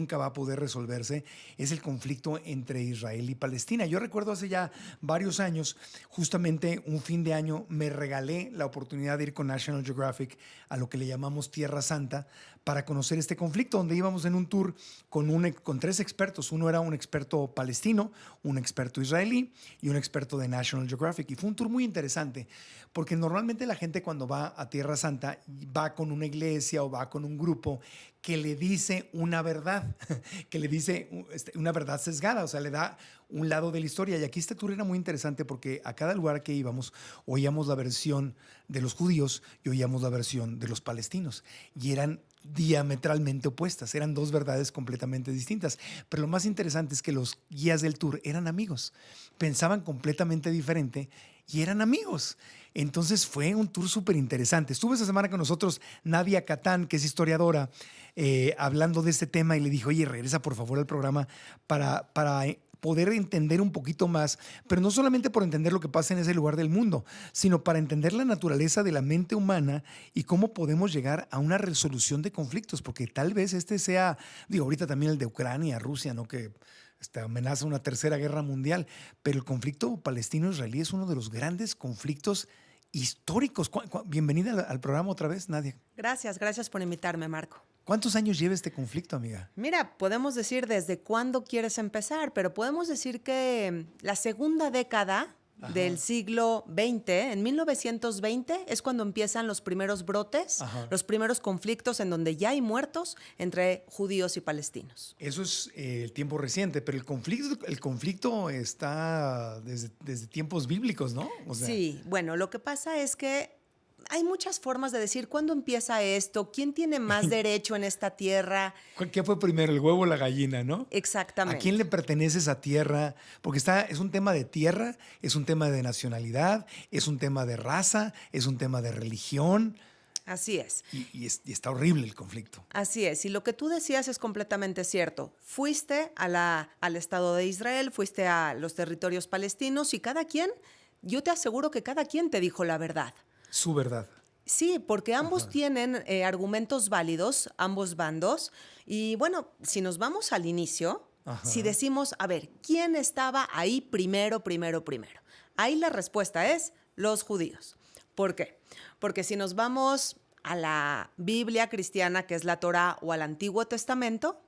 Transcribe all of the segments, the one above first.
nunca va a poder resolverse es el conflicto entre Israel y Palestina. Yo recuerdo hace ya varios años, justamente un fin de año, me regalé la oportunidad de ir con National Geographic a lo que le llamamos Tierra Santa para conocer este conflicto, donde íbamos en un tour con 3 expertos. Uno era un experto palestino, un experto israelí y un experto de National Geographic. Y fue un tour muy interesante, porque normalmente la gente cuando va a Tierra Santa va con una iglesia o va con un grupo que le dice una verdad, que le dice una verdad sesgada, o sea, le da un lado de la historia. Y aquí este tour era muy interesante porque a cada lugar que íbamos oíamos la versión de los judíos y oíamos la versión de los palestinos. Y eran diametralmente opuestas, eran 2 verdades completamente distintas. Pero lo más interesante es que los guías del tour eran amigos, pensaban completamente diferente y eran amigos. Entonces fue un tour súper interesante. Estuvo esa semana con nosotros Nadia Catán, que es historiadora, hablando de este tema, y le dijo, oye, regresa por favor al programa para poder entender un poquito más, pero no solamente por entender lo que pasa en ese lugar del mundo, sino para entender la naturaleza de la mente humana y cómo podemos llegar a una resolución de conflictos, porque tal vez este sea, digo, ahorita también el de Ucrania, Rusia, ¿no? Que amenaza una tercera guerra mundial, pero el conflicto palestino-israelí es uno de los grandes conflictos históricos. Bienvenida al programa otra vez, Nadia. Gracias por invitarme, Marco. ¿Cuántos años lleva este conflicto, amiga? Mira, podemos decir desde cuándo quieres empezar, pero podemos decir que la segunda década del siglo XX, en 1920, es cuando empiezan los primeros brotes, los primeros conflictos en donde ya hay muertos entre judíos y palestinos. Eso es el tiempo reciente, pero el conflicto está desde tiempos bíblicos, ¿no? O sea, sí, bueno, lo que pasa es que hay muchas formas de decir cuándo empieza esto, quién tiene más derecho en esta tierra. ¿Qué fue primero, el huevo o la gallina, no? Exactamente. ¿A quién le pertenece esa tierra? Porque es un tema de tierra, es un tema de nacionalidad, es un tema de raza, es un tema de religión. Así es. Y está horrible el conflicto. Así es. Y lo que tú decías es completamente cierto. Fuiste al Estado de Israel, fuiste a los territorios palestinos y yo te aseguro que cada quien te dijo la verdad. Su verdad. Sí, porque ambos tienen argumentos válidos, ambos bandos. Y bueno, si nos vamos al inicio, si decimos, a ver, ¿quién estaba ahí primero? Ahí la respuesta es los judíos. ¿Por qué? Porque si nos vamos a la Biblia cristiana, que es la Torá, o al Antiguo Testamento,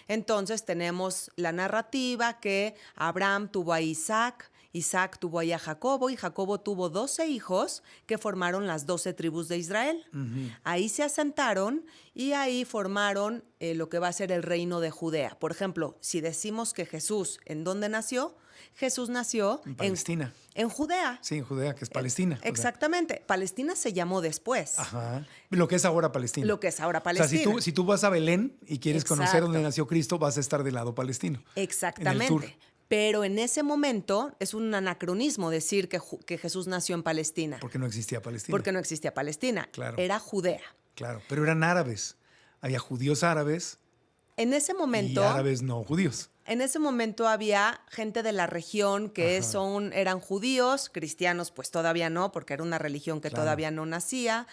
entonces tenemos la narrativa que Abraham tuvo a Isaac, Isaac tuvo ahí a Jacobo y Jacobo tuvo 12 hijos que formaron las 12 tribus de Israel. Ahí se asentaron y ahí formaron lo que va a ser el reino de Judea. Por ejemplo, si decimos que Jesús, ¿en dónde nació? Jesús nació en Palestina. En Judea. Sí, en Judea, que es Palestina. Exactamente. O sea, Palestina se llamó después. Lo que es ahora Palestina. Lo que es ahora Palestina. O sea, si tú vas a Belén y quieres conocer dónde nació Cristo, vas a estar del lado palestino. Exactamente. En el sur. Pero en ese momento es un anacronismo decir que Jesús nació en Palestina. Porque no existía Palestina. Porque no existía Palestina. Claro. Era Judea. Claro, pero eran árabes. Había judíos árabes. En ese momento. Y árabes no judíos. En ese momento había gente de la región que eran judíos, cristianos pues todavía no, porque era una religión que todavía no nacía.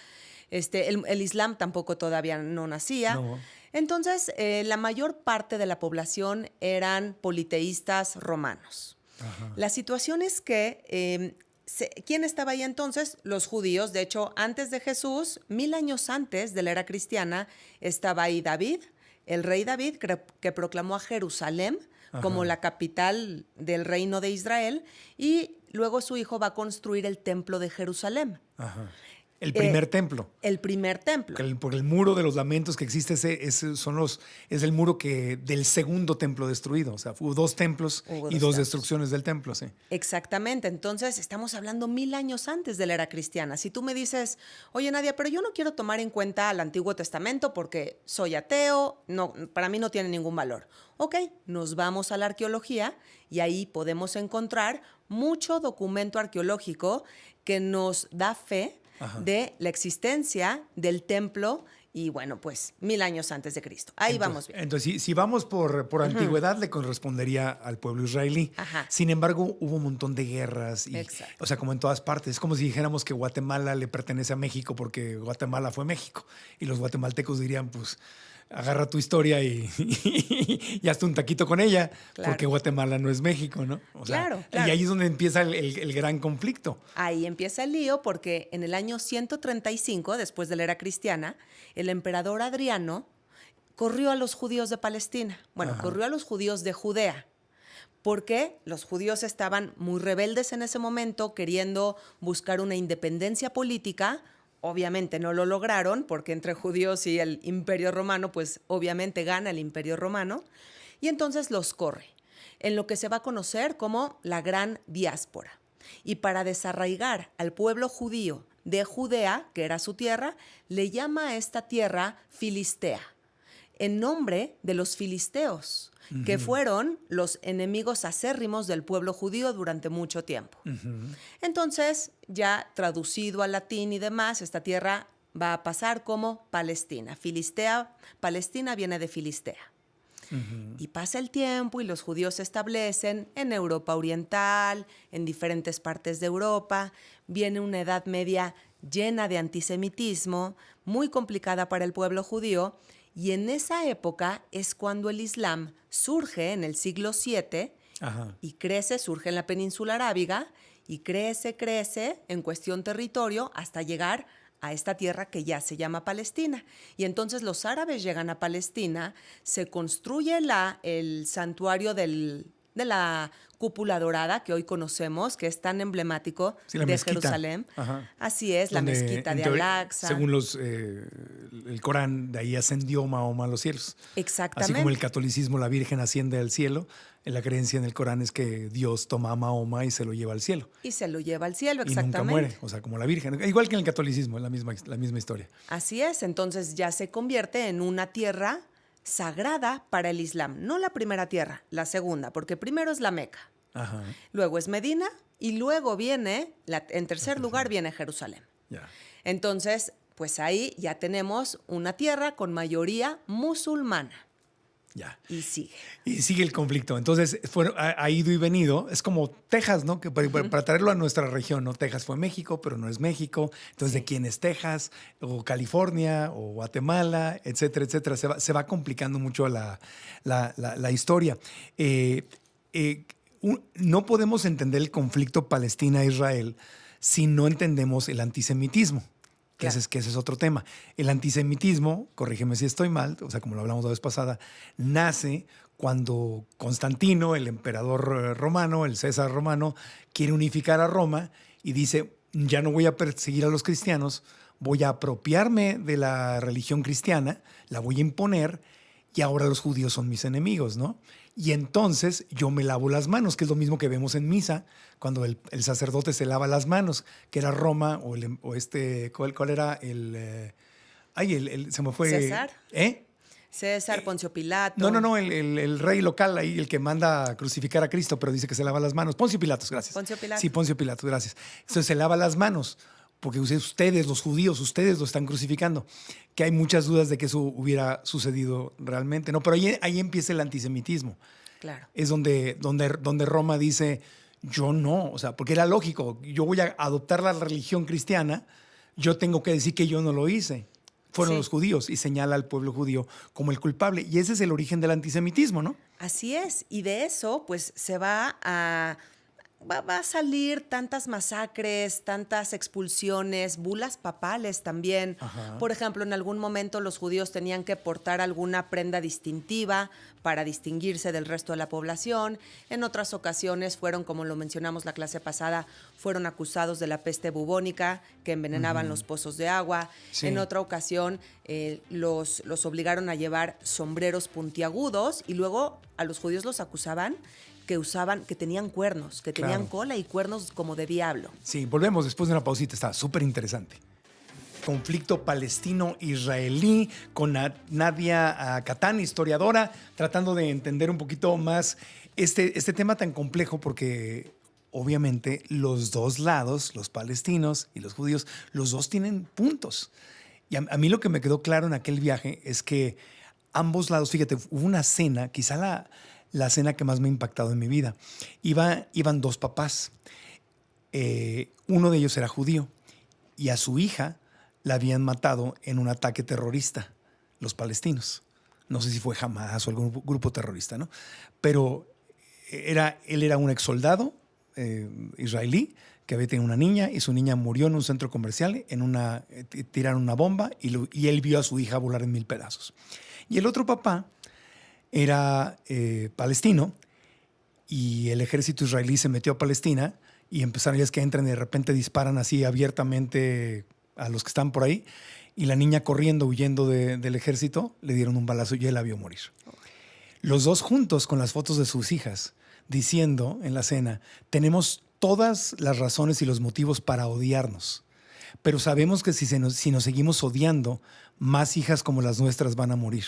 El Islam tampoco todavía no nacía. No. Entonces, la mayor parte de la población eran politeístas romanos. La situación es que, ¿quién estaba ahí entonces? Los judíos. De hecho, antes de Jesús, 1000 años antes de la era cristiana, estaba ahí David, el rey David, que proclamó a Jerusalén como la capital del reino de Israel, y luego su hijo va a construir el templo de Jerusalén. El primer templo. El primer templo. Porque el muro de los lamentos que existe es el muro del segundo templo destruido. O sea, hubo 2 templos y 2 destrucciones del templo, sí. Exactamente. Entonces, estamos hablando 1000 años antes de la era cristiana. Si tú me dices, oye, Nadia, pero yo no quiero tomar en cuenta el Antiguo Testamento porque soy ateo, no, para mí no tiene ningún valor. Ok, nos vamos a la arqueología y ahí podemos encontrar mucho documento arqueológico que nos da fe de la existencia del templo y, bueno, pues 1000 años antes de Cristo. Ahí vamos bien. Entonces, si vamos por antigüedad, le correspondería al pueblo israelí. Sin embargo, hubo un montón de guerras. O sea, como en todas partes. Es como si dijéramos que Guatemala le pertenece a México porque Guatemala fue México. Y los guatemaltecos dirían, pues, agarra tu historia y hazte un taquito con ella, Claro. porque Guatemala no es México, ¿no? O sea, Claro, claro. Y ahí es donde empieza el gran conflicto. Ahí empieza el lío porque en el año 135, después de la era cristiana, el emperador Adriano corrió a los judíos de Palestina. Bueno, corrió a los judíos de Judea. Porque los judíos estaban muy rebeldes en ese momento, queriendo buscar una independencia política. Obviamente no lo lograron, porque entre judíos y el Imperio Romano, pues obviamente gana el Imperio Romano. Y entonces los corre, en lo que se va a conocer como la Gran Diáspora. Y para desarraigar al pueblo judío de Judea, que era su tierra, le llama a esta tierra Filistea, en nombre de los filisteos, que fueron los enemigos acérrimos del pueblo judío durante mucho tiempo. Entonces, ya traducido al latín y demás, esta tierra va a pasar como Palestina. Filistea, Palestina viene de Filistea. Y pasa el tiempo y los judíos se establecen en Europa Oriental, en diferentes partes de Europa. Viene una Edad Media llena de antisemitismo, muy complicada para el pueblo judío. Y en esa época es cuando el Islam surge en el siglo VII y crece, surge en la península arábiga y crece en cuestión territorio hasta llegar a esta tierra que ya se llama Palestina. Y entonces los árabes llegan a Palestina, se construye el santuario de la cúpula dorada que hoy conocemos, que es tan emblemático de mezquita. Jerusalén. Ajá. Así es, la Donde, mezquita de teoría, Al-Aqsa. según el Corán, de ahí ascendió Mahoma a los cielos. Exactamente. Así como el catolicismo, la Virgen asciende al cielo, la creencia en el Corán es que Dios toma a Mahoma y se lo lleva al cielo. Y se lo lleva al cielo, Y exactamente. nunca muere, o sea, como la Virgen. Igual que en el catolicismo, es la misma historia. Así es, entonces ya se convierte en una tierra sagrada para el Islam. No la primera tierra, la segunda, porque primero es la Meca, luego es Medina y luego viene, en tercer lugar viene Jerusalén. Ya. Entonces, pues ahí ya tenemos una tierra con mayoría musulmana. Ya. Y sigue. Y sigue el conflicto. Entonces, ha ido y venido. Es como Texas, ¿no? Que para traerlo a nuestra región, ¿no? Texas fue México, pero no es México. Entonces, ¿de quién es Texas? O California, o Guatemala, etcétera, etcétera. Se va complicando mucho la historia. No podemos entender el conflicto Palestina-Israel si no entendemos el antisemitismo. Que ese es otro tema. El antisemitismo, corrígeme si estoy mal, o sea, como lo hablamos la vez pasada, nace cuando Constantino, el emperador romano, el César romano, quiere unificar a Roma y dice, ya no voy a perseguir a los cristianos, voy a apropiarme de la religión cristiana, la voy a imponer y ahora los judíos son mis enemigos, ¿no? Y entonces yo me lavo las manos, que es lo mismo que vemos en misa, cuando el sacerdote se lava las manos, que era Roma, ¿cuál era se me fue. César. ¿Eh? César, Poncio Pilato. No, el rey local ahí, el que manda a crucificar a Cristo, pero dice que se lava las manos. Poncio Pilatos, gracias. Poncio Pilato. Sí, Poncio Pilatos, gracias. Entonces se lava las manos, porque ustedes, los judíos, ustedes lo están crucificando. Que hay muchas dudas de que eso hubiera sucedido realmente. No, pero ahí empieza el antisemitismo. Claro. Es donde Roma dice, yo no, o sea, porque era lógico, yo voy a adoptar la religión cristiana, yo tengo que decir que yo no lo hice. Fueron los judíos y señala al pueblo judío como el culpable. Y ese es el origen del antisemitismo, ¿no? Así es. Y de eso, pues, va a salir tantas masacres, tantas expulsiones, bulas papales también. Por ejemplo, en algún momento los judíos tenían que portar alguna prenda distintiva para distinguirse del resto de la población. En otras ocasiones fueron, como lo mencionamos la clase pasada, fueron acusados de la peste bubónica, que envenenaban los pozos de agua. Sí. En otra ocasión los obligaron a llevar sombreros puntiagudos y luego a los judíos los acusaban que tenían cuernos, que tenían cola y cuernos como de diablo. Sí, volvemos después de una pausita, está súper interesante. Conflicto palestino-israelí con Nadia Kattan, historiadora, tratando de entender un poquito más este tema tan complejo porque obviamente los dos lados, los palestinos y los judíos, los dos tienen puntos. Y a mí lo que me quedó claro en aquel viaje es que ambos lados, fíjate, hubo una cena, quizá la cena que más me ha impactado en mi vida. Iban dos papás. Uno de ellos era judío y a su hija la habían matado en un ataque terrorista, los palestinos. no sé si fue Hamas o algún grupo terrorista, ¿no? Pero él era un ex soldado israelí que había tenido una niña y su niña murió en un centro comercial, tiraron una bomba y él vio a su hija volar en 1000 pedazos. Y el otro papá era palestino y el ejército israelí se metió a Palestina y empezaron, ya es que entran y de repente disparan así abiertamente a los que están por ahí y la niña corriendo, huyendo del ejército, le dieron un balazo y él la vio morir. Los dos juntos con las fotos de sus hijas, diciendo en la cena, tenemos todas las razones y los motivos para odiarnos, pero sabemos que si nos seguimos odiando, más hijas como las nuestras van a morir.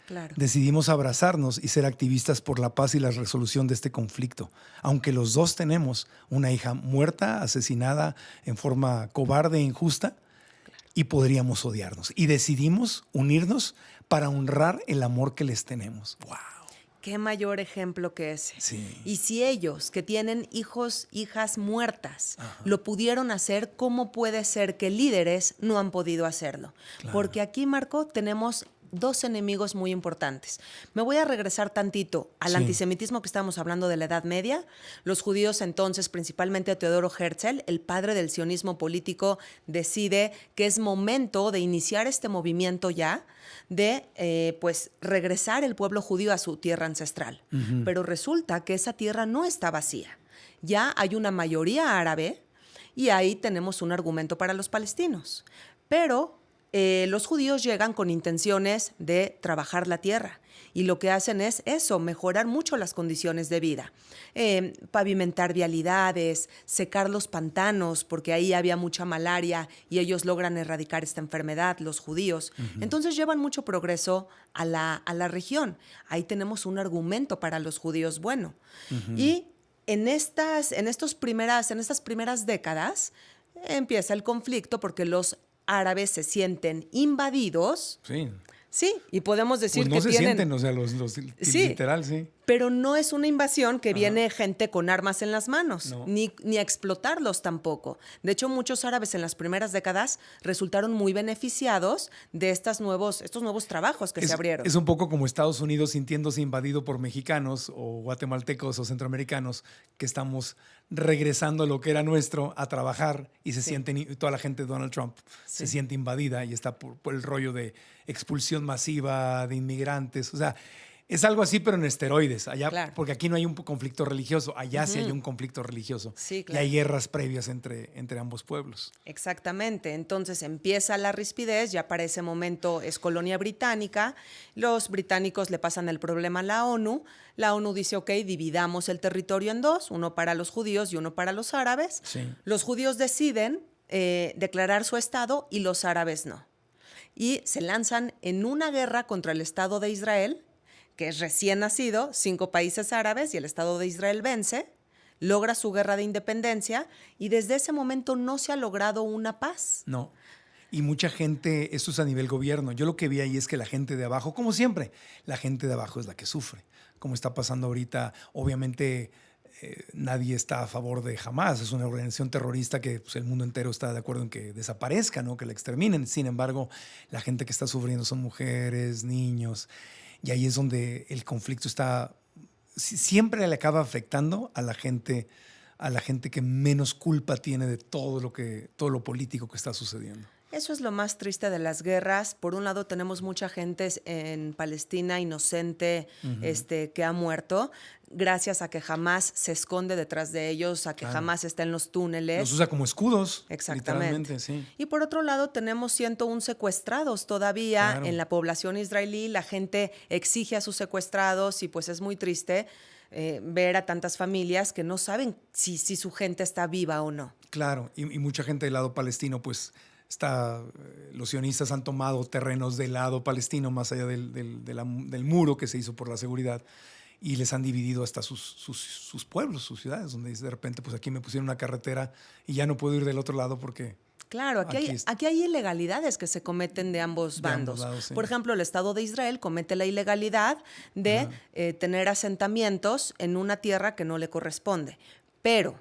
Claro. Decidimos abrazarnos y ser activistas por la paz y la resolución de este conflicto, aunque los dos tenemos una hija muerta, asesinada en forma cobarde e injusta, y podríamos odiarnos. Y decidimos unirnos para honrar el amor que les tenemos. ¡Wow! Qué mayor ejemplo que ese. Sí. Y si ellos, que tienen hijos, hijas muertas, lo pudieron hacer, ¿cómo puede ser que líderes no han podido hacerlo? Claro. Porque aquí, Marco, tenemos dos enemigos muy importantes. Me voy a regresar tantito al antisemitismo que estábamos hablando de la Edad Media. Los judíos entonces, principalmente Teodoro Herzl, el padre del sionismo político, decide que es momento de iniciar este movimiento ya, de pues regresar el pueblo judío a su tierra ancestral. Pero resulta que esa tierra no está vacía. Ya hay una mayoría árabe y ahí tenemos un argumento para los palestinos. Pero los judíos llegan con intenciones de trabajar la tierra y lo que hacen es eso, mejorar mucho las condiciones de vida, pavimentar vialidades, secar los pantanos porque ahí había mucha malaria y ellos logran erradicar esta enfermedad, los judíos. Entonces llevan mucho progreso a la región. Ahí tenemos un argumento para los judíos bueno. Y en estas primeras décadas empieza el conflicto porque los árabes se sienten invadidos. Sí. Sí, y podemos decir pues no que se tienen... sienten, o sea, Sí, literal, sí. pero no es una invasión que viene gente con armas en las manos, No. ni a explotarlos tampoco. De hecho, muchos árabes en las primeras décadas resultaron muy beneficiados de estos nuevos trabajos que se abrieron. Es un poco como Estados Unidos sintiéndose invadido por mexicanos o guatemaltecos o centroamericanos que estamos regresando a lo que era nuestro a trabajar y se sienten, toda la gente de Donald Trump se siente invadida y está por el rollo de expulsión masiva de inmigrantes. O sea, es algo así, pero en esteroides. Allá, porque aquí no hay un conflicto religioso, allá sí hay un conflicto religioso. Sí, claro. Y hay guerras previas entre ambos pueblos. Exactamente. Entonces empieza la rispidez, ya para ese momento es colonia británica. Los británicos le pasan el problema a la ONU. La ONU dice, ok, dividamos el territorio en dos, uno para los judíos y uno para los árabes. Sí. Los judíos deciden declarar su estado y los árabes no. Y se lanzan en una guerra contra el Estado de Israel, que es recién nacido, 5 países árabes, y el Estado de Israel vence, logra su guerra de independencia, y desde ese momento no se ha logrado una paz. No. Y mucha gente, esto es a nivel gobierno. Yo lo que vi ahí es que la gente de abajo, como siempre, la gente de abajo es la que sufre. Como está pasando ahorita, obviamente nadie está a favor de Hamas. Es una organización terrorista que pues, el mundo entero está de acuerdo en que desaparezca, ¿no? Que la exterminen. Sin embargo, la gente que está sufriendo son mujeres, niños. Y ahí es donde el conflicto está, siempre le acaba afectando a la gente que menos culpa tiene de todo lo político que está sucediendo. Eso es lo más triste de las guerras. Por un lado, tenemos mucha gente en Palestina inocente que ha muerto, gracias a que Hamas se esconde detrás de ellos, a que Hamas está en los túneles. Los usa como escudos. Exactamente. Literalmente, sí. Y por otro lado, tenemos 101 secuestrados todavía en la población israelí. La gente exige a sus secuestrados y pues es muy triste ver a tantas familias que no saben si su gente está viva o no. Claro, y mucha gente del lado palestino, pues los sionistas han tomado terrenos del lado palestino, más allá del muro que se hizo por la seguridad, y les han dividido hasta sus pueblos, sus ciudades, donde de repente, pues aquí me pusieron una carretera y ya no puedo ir del otro lado porque... Claro, aquí hay ilegalidades que se cometen de ambos bandos. Sí. Por ejemplo, el Estado de Israel comete la ilegalidad de tener asentamientos en una tierra que no le corresponde. Pero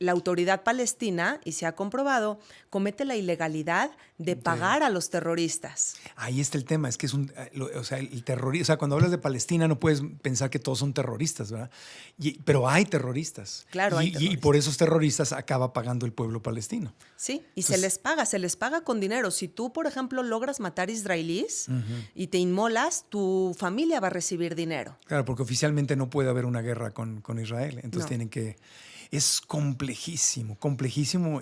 la autoridad palestina, y se ha comprobado, comete la ilegalidad de pagar a los terroristas. Ahí está el tema, es que es el terrorismo, o sea, cuando hablas de Palestina no puedes pensar que todos son terroristas, ¿verdad? Pero hay terroristas. Claro, hay terroristas. Y por esos terroristas acaba pagando el pueblo palestino. Sí, y entonces, se les paga con dinero. Si tú, por ejemplo, logras matar israelíes y te inmolas, tu familia va a recibir dinero. Claro, porque oficialmente no puede haber una guerra con Israel, entonces No. tienen que... Es complejísimo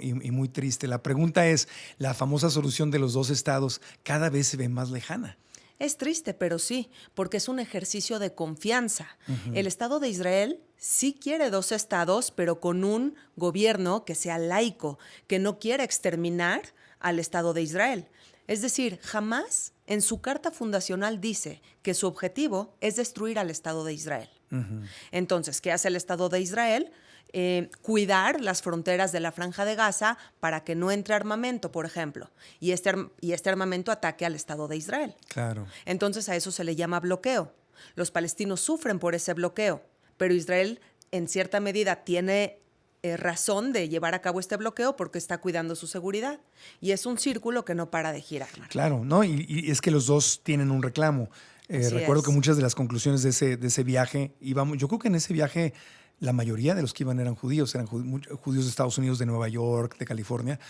y muy triste. La pregunta es, la famosa solución de los dos estados cada vez se ve más lejana. Es triste, pero sí, porque es un ejercicio de confianza. El Estado de Israel sí quiere dos estados, pero con un gobierno que sea laico, que no quiera exterminar al Estado de Israel. Es decir, jamás en su carta fundacional dice que su objetivo es destruir al Estado de Israel. Entonces, ¿qué hace el Estado de Israel? Cuidar las fronteras de la Franja de Gaza para que no entre armamento, por ejemplo, y este armamento ataque al Estado de Israel. Claro. Entonces a eso se le llama bloqueo. Los palestinos sufren por ese bloqueo, pero Israel en cierta medida tiene razón de llevar a cabo este bloqueo porque está cuidando su seguridad. Y es un círculo que no para de girar. Claro, ¿no? Y es que los dos tienen un reclamo. Recuerdo que muchas de las conclusiones de ese viaje íbamos, yo creo que en ese viaje la mayoría de los que iban eran judíos de Estados Unidos, de Nueva York, de California,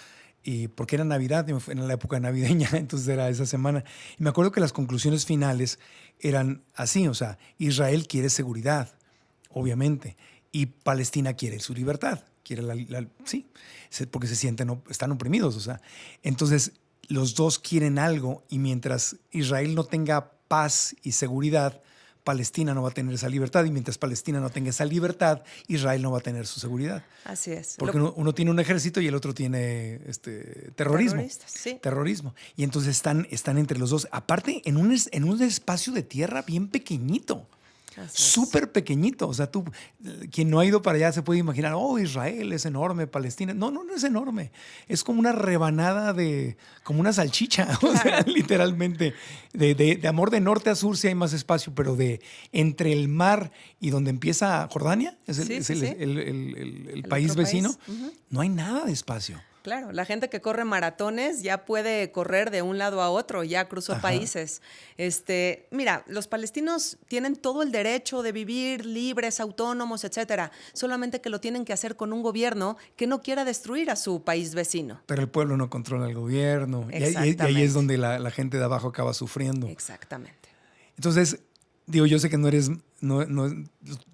y porque era Navidad, en la época navideña, entonces era esa semana. Y me acuerdo que las conclusiones finales eran así, o sea, Israel quiere seguridad, obviamente, y Palestina quiere su libertad, quiere sí, porque están oprimidos, o sea. Entonces, los dos quieren algo y mientras Israel no tenga paz y seguridad, Palestina no va a tener esa libertad y mientras Palestina no tenga esa libertad, Israel no va a tener su seguridad. Así es. Porque uno tiene un ejército y el otro tiene terrorismo. Sí. Terrorismo. Y entonces están entre los dos. Aparte, en un espacio de tierra bien pequeñito. Súper pequeñito. O sea, quien no ha ido para allá se puede imaginar, oh, Israel es enorme, Palestina. No es enorme. Es como una rebanada como una salchicha. Claro. O sea, literalmente. De amor de norte a sur sí hay más espacio, pero entre el mar y donde empieza Jordania, el país vecino, no hay nada de espacio. Claro, la gente que corre maratones ya puede correr de un lado a otro, ya cruzó países. Mira, los palestinos tienen todo el derecho de vivir libres, autónomos, etcétera, solamente que lo tienen que hacer con un gobierno que no quiera destruir a su país vecino. Pero el pueblo no controla el gobierno y ahí es donde la gente de abajo acaba sufriendo. Exactamente. Entonces, yo sé que no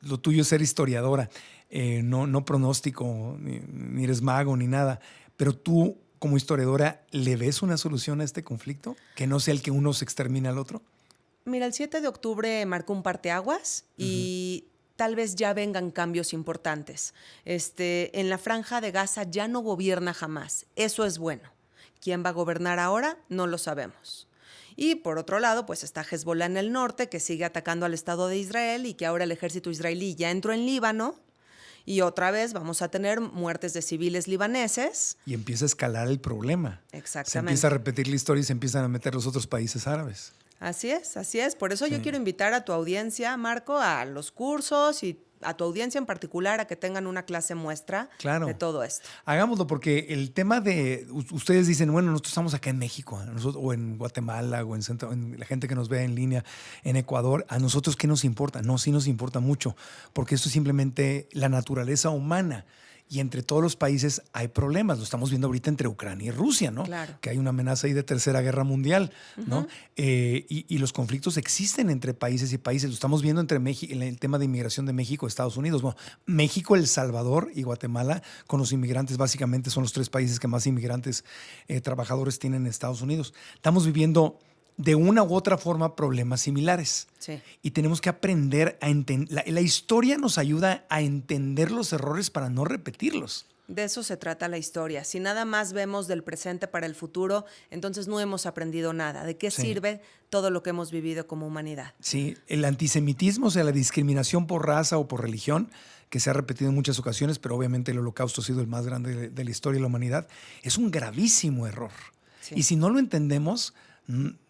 lo tuyo es ser historiadora, no pronóstico, ni eres mago, ni nada. Pero tú, como historiadora, ¿le ves una solución a este conflicto? ¿Que no sea el que uno se extermine al otro? Mira, el 7 de octubre marcó un parteaguas y tal vez ya vengan cambios importantes. En la Franja de Gaza ya no gobierna jamás. Eso es bueno. ¿Quién va a gobernar ahora? No lo sabemos. Y por otro lado, pues está Hezbollah en el norte, que sigue atacando al Estado de Israel y que ahora el ejército israelí ya entró en Líbano. Y otra vez vamos a tener muertes de civiles libaneses. Y empieza a escalar el problema. Exactamente. Se empieza a repetir la historia y se empiezan a meter los otros países árabes. Así es. Por eso yo quiero invitar a tu audiencia, Marco, a los cursos y a tu audiencia en particular a que tengan una clase muestra de todo esto. Hagámoslo porque el tema ustedes dicen, bueno, nosotros estamos acá en México, o en Guatemala, o en la gente que nos ve en línea, en Ecuador, ¿a nosotros qué nos importa? No, sí nos importa mucho, porque esto es simplemente la naturaleza humana. Y entre todos los países hay problemas. Lo estamos viendo ahorita entre Ucrania y Rusia, ¿no? Claro. Que hay una amenaza ahí de tercera guerra mundial, ¿no? Y los conflictos existen entre países y países. Lo estamos viendo entre México, en el tema de inmigración de México, Estados Unidos. Bueno, México, El Salvador y Guatemala, con los inmigrantes, básicamente son los tres países que más inmigrantes trabajadores tienen en Estados Unidos. Estamos viviendo de una u otra forma problemas similares. Sí. Y tenemos que aprender a entender. La historia nos ayuda a entender los errores para no repetirlos. De eso se trata la historia. Si nada más vemos del presente para el futuro, entonces no hemos aprendido nada. ¿De qué sirve todo lo que hemos vivido como humanidad? Sí, el antisemitismo, o sea, la discriminación por raza o por religión, que se ha repetido en muchas ocasiones, pero obviamente el Holocausto ha sido el más grande de la historia de la humanidad, es un gravísimo error. Sí. Y si no lo entendemos,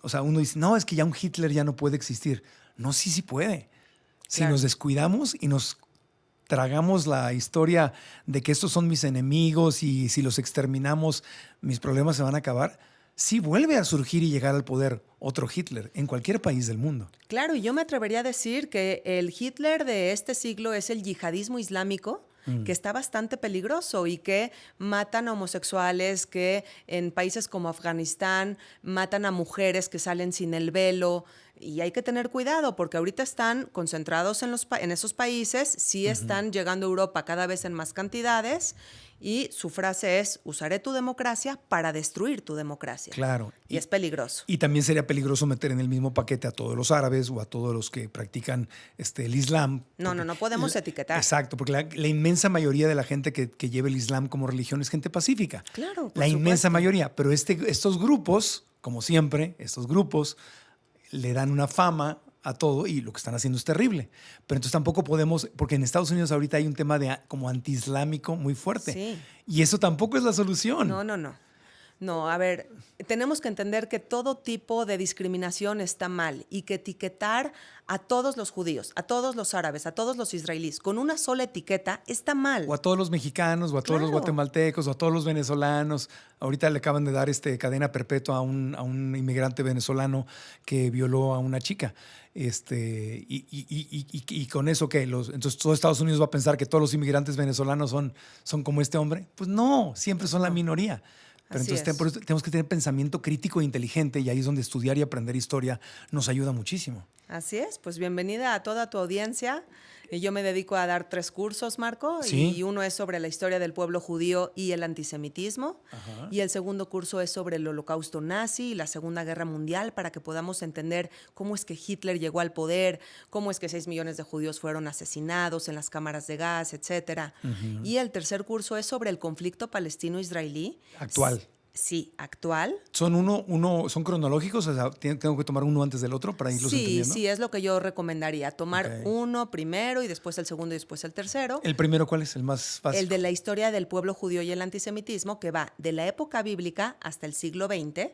o sea, uno dice, no, es que ya un Hitler ya no puede existir. No, sí puede. Si nos descuidamos y nos tragamos la historia de que estos son mis enemigos y si los exterminamos, mis problemas se van a acabar, sí vuelve a surgir y llegar al poder otro Hitler en cualquier país del mundo. Claro, y yo me atrevería a decir que el Hitler de este siglo es el yihadismo islámico, que está bastante peligroso y que matan a homosexuales, que en países como Afganistán matan a mujeres que salen sin el velo. Y hay que tener cuidado porque ahorita están concentrados en esos países, sí están llegando a Europa cada vez en más cantidades y su frase es, usaré tu democracia para destruir tu democracia. Claro. Y es peligroso. Y también sería peligroso meter en el mismo paquete a todos los árabes o a todos los que practican el Islam. No podemos etiquetar. Exacto, porque la inmensa mayoría de la gente que lleva el Islam como religión es gente pacífica. Claro, por la inmensa supuesto. mayoría. Pero estos grupos, como siempre, estos grupos le dan una fama a todo y lo que están haciendo es terrible. Pero entonces tampoco podemos, porque en Estados Unidos ahorita hay un tema de como antiislámico muy fuerte. Sí. Y eso tampoco es la solución. No, a ver, tenemos que entender que todo tipo de discriminación está mal y que etiquetar a todos los judíos, a todos los árabes, a todos los israelíes con una sola etiqueta está mal. O a todos los mexicanos, o a todos los Claro. guatemaltecos, o a todos los venezolanos. Ahorita le acaban de dar cadena perpetua a un inmigrante venezolano que violó a una chica. Y con eso, ¿qué? Entonces todo Estados Unidos va a pensar que todos los inmigrantes venezolanos son como este hombre. Pues no, siempre son la minoría. Pero Así entonces es. por eso tenemos que tener pensamiento crítico e inteligente y ahí es donde estudiar y aprender historia nos ayuda muchísimo. Así es, pues bienvenida a toda tu audiencia. Yo me dedico a dar 3 cursos, Marco, Sí. y uno es sobre la historia del pueblo judío y el antisemitismo, Ajá. y el segundo curso es sobre el holocausto nazi y la Segunda Guerra Mundial para que podamos entender cómo es que Hitler llegó al poder, cómo es que 6 millones de judíos fueron asesinados en las cámaras de gas, etcétera. Y el tercer curso es sobre el conflicto palestino-israelí. Actual. Sí, actual. ¿Son cronológicos? O sea, ¿tengo que tomar uno antes del otro para irlos entendiendo? Sí, es lo que yo recomendaría, tomar Ok. uno primero y después el segundo y después el tercero. ¿El primero cuál es? ¿El más fácil? El de la historia del pueblo judío y el antisemitismo, que va de la época bíblica hasta el siglo XX,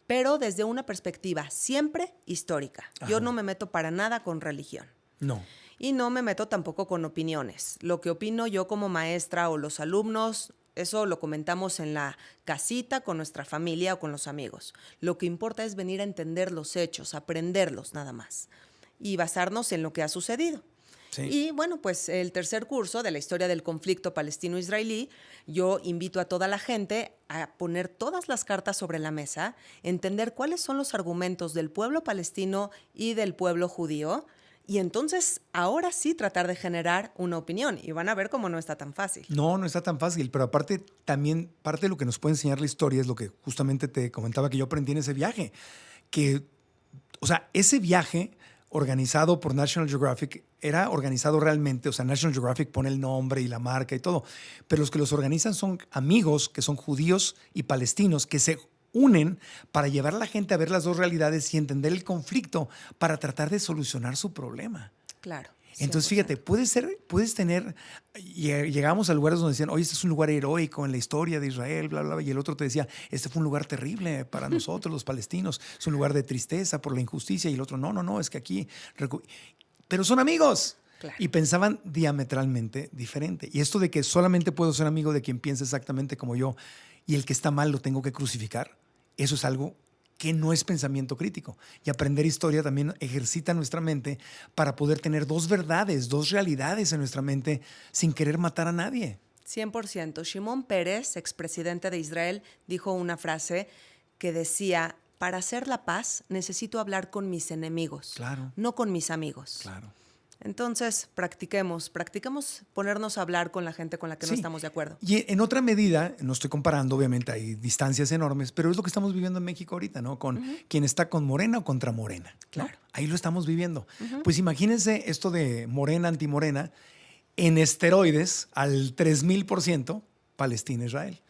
pero desde una perspectiva siempre histórica. Yo Ajá. no me meto para nada con religión. No. Y no me meto tampoco con opiniones. Lo que opino yo como maestra o los alumnos, eso lo comentamos en la casita con nuestra familia o con los amigos. Lo que importa es venir a entender los hechos, aprenderlos nada más y basarnos en lo que ha sucedido. Sí. Y bueno, pues el tercer curso de la historia del conflicto palestino-israelí, yo invito a toda la gente a poner todas las cartas sobre la mesa, entender cuáles son los argumentos del pueblo palestino y del pueblo judío, y entonces ahora sí tratar de generar una opinión. Y van a ver cómo no está tan fácil. No está tan fácil, pero aparte también parte de lo que nos puede enseñar la historia es lo que justamente te comentaba que yo aprendí en ese viaje, o sea, ese viaje organizado por National Geographic era organizado realmente, o sea, National Geographic pone el nombre y la marca y todo, pero los que los organizan son amigos que son judíos y palestinos que se unen para llevar a la gente a ver las dos realidades y entender el conflicto para tratar de solucionar su problema. Claro. Entonces, 100%. fíjate, puedes tener, llegamos a lugares donde decían, oye, este es un lugar heroico en la historia de Israel, bla, bla, bla, y el otro te decía, este fue un lugar terrible para nosotros, los palestinos, es un lugar de tristeza por la injusticia, y el otro, no, es que aquí, pero son amigos. Claro. Y pensaban diametralmente diferente. Y esto de que solamente puedo ser amigo de quien piensa exactamente como yo, y el que está mal lo tengo que crucificar, eso es algo que no es pensamiento crítico. Y aprender historia también ejercita nuestra mente para poder tener dos verdades, dos realidades en nuestra mente sin querer matar a nadie. 100%. Shimon Peres, expresidente de Israel, dijo una frase que decía, para hacer la paz necesito hablar con mis enemigos, Claro. no con mis amigos. Claro. Entonces, practiquemos ponernos a hablar con la gente con la que no Sí. estamos de acuerdo. Y en otra medida, no estoy comparando, obviamente hay distancias enormes, pero es lo que estamos viviendo en México ahorita, ¿no? Con quien está con Morena o contra Morena. ¿no? Claro. Ahí lo estamos viviendo. Pues imagínense esto de Morena, anti-Morena, en esteroides al 3000% Palestina-Israel.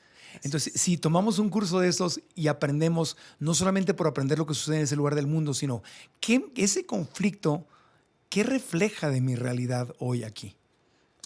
Entonces, si tomamos un curso de estos y aprendemos, no solamente por aprender lo que sucede en ese lugar del mundo, sino que ese conflicto, ¿qué refleja de mi realidad hoy aquí?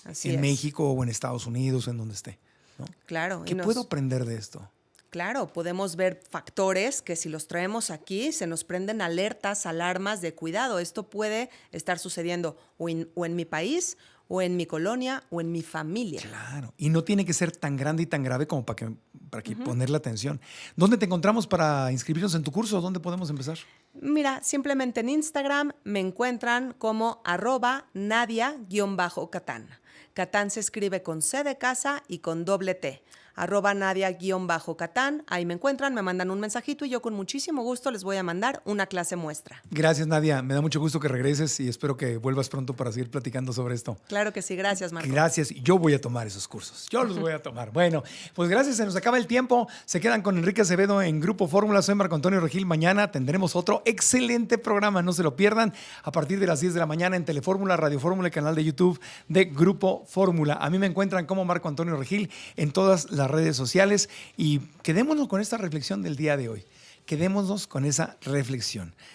Así En es. México o en Estados Unidos, en donde esté. ¿no? Claro. ¿Qué puedo aprender de esto? Claro, podemos ver factores que si los traemos aquí se nos prenden alertas, alarmas de cuidado. Esto puede estar sucediendo o en mi país o en mi colonia o en mi familia. Claro, y no tiene que ser tan grande y tan grave como para que ponerle atención. ¿Dónde te encontramos para inscribirnos en tu curso? ¿Dónde podemos empezar? Mira, simplemente en Instagram me encuentran como @Nadia_Catán. Catán se escribe con C de casa y con doble T. @Nadia_Catán. Ahí me encuentran, me mandan un mensajito y yo con muchísimo gusto les voy a mandar una clase muestra. Gracias, Nadia. Me da mucho gusto que regreses y espero que vuelvas pronto para seguir platicando sobre esto. Claro que sí, gracias, Marco. Gracias. Yo voy a tomar esos cursos. Yo los voy a tomar. Bueno, pues gracias. Se nos acaba el tiempo. Se quedan con Enrique Acevedo en Grupo Fórmula. Soy Marco Antonio Regil. Mañana tendremos otro excelente programa. No se lo pierdan a partir de las 10 de la mañana en Telefórmula, Radio Fórmula y canal de YouTube de Grupo Fórmula. A mí me encuentran como Marco Antonio Regil en todas las redes sociales y quedémonos con esta reflexión del día de hoy. Quedémonos con esa reflexión.